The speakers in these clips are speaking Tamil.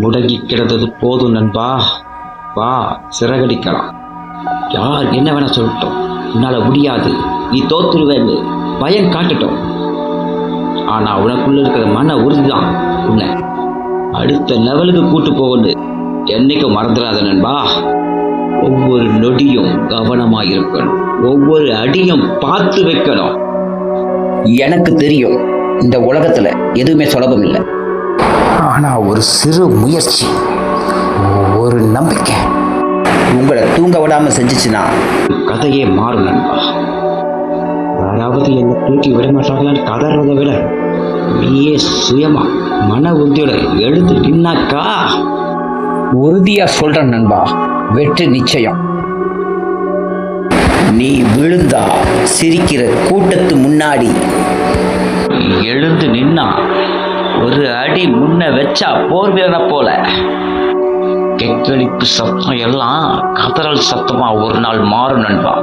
முடங்கி கிடந்தது போதும் நண்பா, வா சிறகடிக்கலாம். யார் என்ன வேணா சொல்லட்டும், உன்னால முடியாது, நீ தோத்துருவேன்னு பயம் காட்டுட்டோம். ஆனா உனக்குள்ள இருக்கிற மன உறுதிதான் உன்னை அடுத்த லெவலுக்கு கூட்டு போகணும். என்னைக்கும் மறந்துடாத நண்பா. ஒவ்வொரு நொடியும் கவனமா இருக்கணும், ஒவ்வொரு அடியும் பார்த்து வைக்கணும். எனக்கு தெரியும், இந்த உலகத்துல எதுவுமே சுலபம் இல்லை. ஆனா ஒரு சிறு முயற்சி, ஒரு நம்பிக்கை உங்களை தூங்க விடாம செஞ்சுச்சுன்னா கதையே மாறும் நண்பா. யாராவது என்னை தூக்கி விட மாட்டாங்களான்னு கதறதை விட நீயே சுயமா மன உறுதியோட எழுந்து நின்னாக்கா. உறுதியா சொல்றேன் நண்பா, வெற்றி நிச்சயம். நீ விழுந்தா சிரிக்கிற கூட்டத்து முன்னாடி எழுந்து நின்னா ஒரு அடி முன்ன வச்சா போர் வீரனை போல. கெட்டடிப்பு சத்தம் எல்லாம் கதறல் சத்தமா ஒரு நாள் மாறும் நண்பா.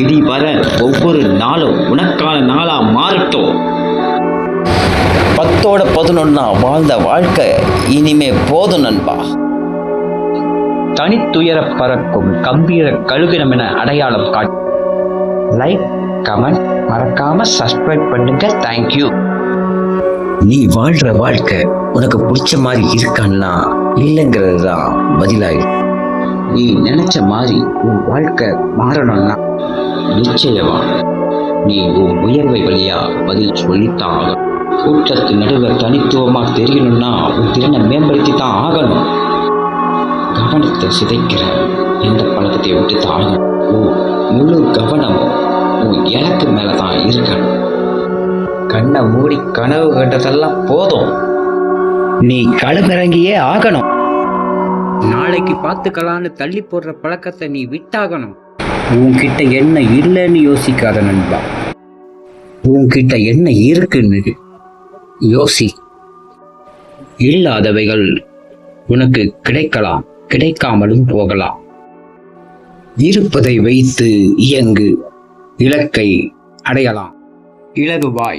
இனி வர ஒவ்வொரு நாளும் உனக்கான நாளா மாறட்டும். 10ஓட 11 வாழ்ந்த வாழ்க்கை இனிமே போதும் நண்பா. தனித்துயர பறக்கும் கம்பீர கழுகினம் என அடையாளம் காட்டு. லைக், கமெண்ட் மறக்காம சப்ஸ்கிரைப் பண்ணுங்க. தேங்க்யூ. நீ வாழ்ற வாழ்க்கை உனக்கு பிடிச்ச மாதிரி இருக்கான்னா இல்லைங்கிறது தான் பதிலாயிடும். நீ நினைச்ச மாதிரி உன் வாழ்க்கை மாறணும்னா நிச்சயமா நீ உன் உயர்வை வழியா பதில் சொல்லித்தான் ஆகணும். கூட்டத்தின் நடுவில் தனித்துவமா தெரியணும்னா உன் திறனை மேம்படுத்தி தான் ஆகணும். கவனத்தை சிதைக்கிற எந்த பழக்கத்தை விட்டு தான் ஆகணும். முழு கவனமும் உன் இலக்கு மேலதான் இருக்கணும். கண்ணை மூடி கனவு கண்டதெல்லாம் போதும், நீ களமிறங்கியே ஆகணும். நாளைக்கு பார்த்துக்கலான்னு தள்ளி போடுற பழக்கத்தை நீ விட்டாகணும். உன்கிட்ட என்ன இல்லைன்னு யோசிக்காத நண்பா, உன்கிட்ட என்ன இருக்குன்னு யோசி. இல்லாதவைகள் உனக்கு கிடைக்கலாம், கிடைக்காமலும் போகலாம். இருப்பதை வைத்து இயங்கு, இலக்கை அடையலாம். இலகுவாய்.